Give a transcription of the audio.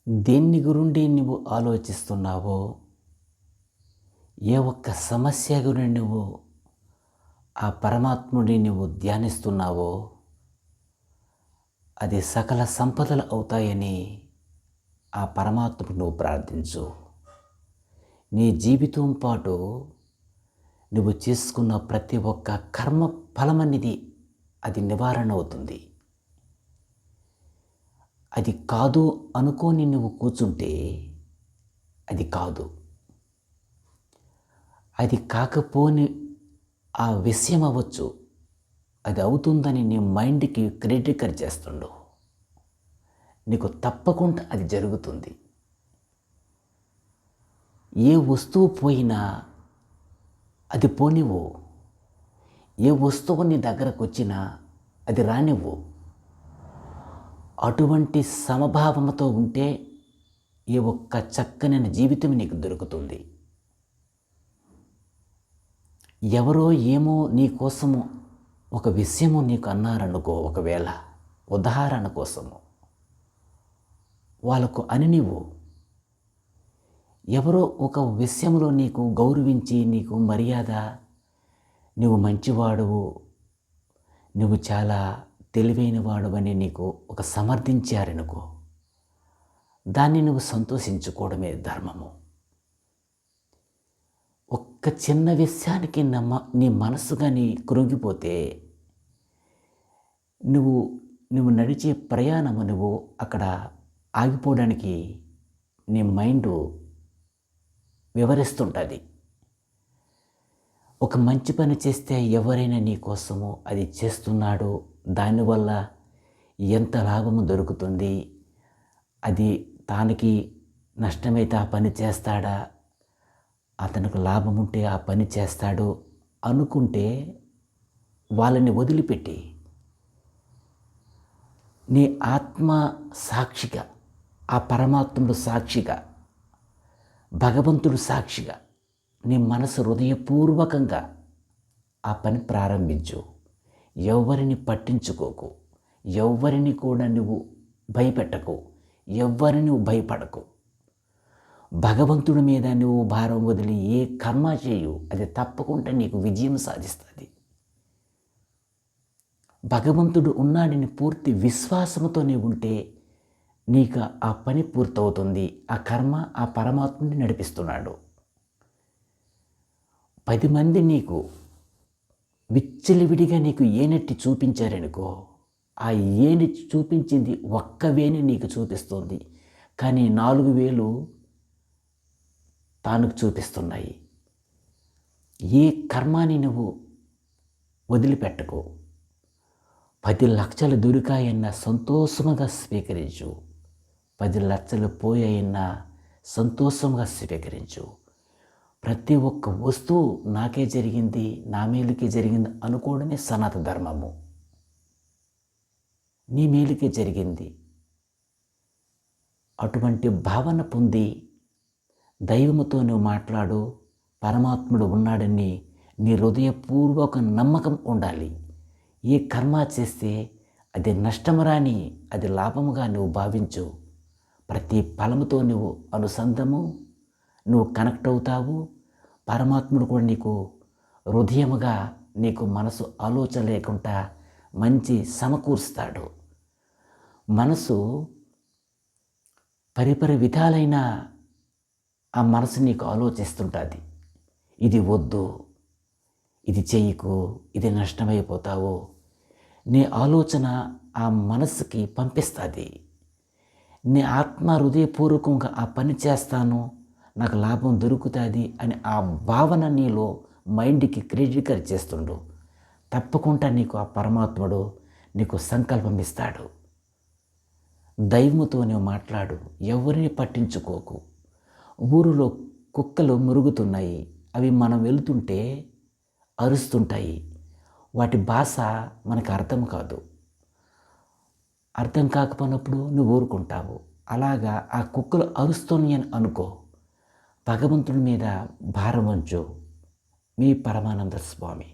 దేన్ని గురించి నువ్వు ఆలోచిస్తున్నావో, ఏ ఒక్క సమస్య గురించి నువ్వు ఆ పరమాత్ముడిని నువ్వు ధ్యానిస్తున్నావో, అది సకల సంపదలు అవుతాయని ఆ పరమాత్ముడు నువ్వు ప్రార్థించు. నీ జీవితం పాటు నువ్వు చేసుకున్న ప్రతి ఒక్క కర్మ ఫలం అనేది అది నివారణ అవుతుంది. అది కాదు అనుకోని నువ్వు కూర్చుంటే అది కాదు. అది కాకపోని ఆ విషయం అవ్వచ్చు, అది అవుతుందని నీ మైండ్కి క్రిటికల్ చేస్తుండు. నీకు తప్పకుండా అది జరుగుతుంది. ఏ వస్తువు పోయినా అది పోనివ్వు. ఏ వస్తువు నీ దగ్గరకు వచ్చినా అది రానివ్వు. అటువంటి సమభావంతో ఉంటే ఏ ఒక్క చక్కనైన జీవితం నీకు దొరుకుతుంది. ఎవరో ఏమో నీ కోసము ఒక విషయము నీకు అన్నారనుకో, ఒకవేళ ఉదాహరణ కోసము వాళ్ళకు అని నీవు ఎవరో ఒక విషయంలో నీకు గౌరవించి నీకు మర్యాద, నువ్వు మంచివాడువు, నువ్వు చాలా తెలివైన వాడవని నీకు ఒక సమర్థించారనుకో, దాన్ని నువ్వు సంతోషించుకోవడమే ధర్మము. ఒక్క చిన్న విషయానికి నీ మనసుగా కృంగిపోతే నువ్వు నడిచే ప్రయాణము నువ్వు అక్కడ ఆగిపోవడానికి నీ మైండ్ వివరిస్తుంటుంది. ఒక మంచి పని చేస్తే ఎవరైనా నీ కోసము అది చేస్తున్నాడు, దానివల్ల ఎంత లాభము దొరుకుతుంది, అది తానికి నష్టమైతే ఆ పని చేస్తాడా, అతనికి లాభం ఉంటే ఆ పని చేస్తాడు అనుకుంటే వాళ్ళని వదిలిపెట్టి నీ ఆత్మ సాక్షిగా, ఆ పరమాత్ముడు సాక్షిగా, భగవంతుడు సాక్షిగా నీ మనసు హృదయపూర్వకంగా ఆ పని ప్రారంభించు. ఎవరిని పట్టించుకోకు, ఎవరిని కూడా నువ్వు భయపెట్టకు, ఎవరిని నువ్వు భయపడకు. భగవంతుడి మీద నువ్వు భారం వదిలి ఏ కర్మ చేయు, అది తప్పకుండా నీకు విజయం సాధిస్తుంది. భగవంతుడు ఉన్నాడని పూర్తి విశ్వాసంతో నీవు ఉంటే నీకు ఆ పని పూర్తవుతుంది. ఆ కర్మ ఆ పరమాత్ముని నడిపిస్తున్నాడు. 10 మంది నీకు విచ్చలివిడిగా నీకు ఏనెట్టి చూపించారనుకో, ఆ ఏని చూపించింది ఒక్క వేని నీకు చూపిస్తుంది, కానీ 4 వేలు తానుకు చూపిస్తున్నాయి. ఏ కర్మాని నువ్వు వదిలిపెట్టకు. 10 లక్షలు దొరికాయన్నా సంతోషముగా స్వీకరించు, 10 లక్షలు పోయాయన్నా సంతోషంగా స్వీకరించు. ప్రతి ఒక్క వస్తువు నాకే జరిగింది, నా మేలుకే జరిగింది అనుకోవడమే సనాతన ధర్మము. నీ మేలుకే జరిగింది. అటువంటి భావన పొంది దైవముతో నువ్వు మాట్లాడు. పరమాత్ముడు ఉన్నాడని నీ హృదయపూర్వక నమ్మకం ఉండాలి. ఏ కర్మ చేస్తే అది నష్టము రాని అది లాభముగా నువ్వు భావించు. ప్రతి ఫలముతో నువ్వు అనుసంధము, నువ్వు కనెక్ట్ అవుతావు. పరమాత్ముడు కూడా నీకు హృదయముగా నీకు మనసు ఆలోచన లేకుండా మంచి సమకూరుస్తాడు. మనసు పరిపరి విధాలైన ఆ మనసు నీకు ఆలోచిస్తుంటుంది. ఇది వద్దు, ఇది చెయ్యకు, ఇది నష్టమైపోతావు. నీ ఆలోచన ఆ మనసుకి పంపిస్తుంది. నీ ఆత్మ హృదయపూర్వకంగా ఆ పని చేస్తాను, నాకు లాభం దొరుకుతుంది అని ఆ భావన నీలో మైండ్కి క్రిటికల్ చేస్తుండు. తప్పకుండా నీకు ఆ పరమాత్ముడు నీకు సంకల్పం ఇస్తాడు. దైవముతో నువ్వు మాట్లాడు, ఎవరిని పట్టించుకోకు. ఊరిలో కుక్కలు మురుగుతున్నాయి, అవి మనం వెళ్తుంటే అరుస్తుంటాయి. వాటి భాష మనకు అర్థం కాదు. అర్థం కాకపోయినప్పుడు నువ్వు ఊరుకుంటావు. అలాగా ఆ కుక్కలు అరుస్తున్నాయి అని అనుకో. భగవంతుడి మీద భారం ఉంచు. మీ పరమానంద స్వామి.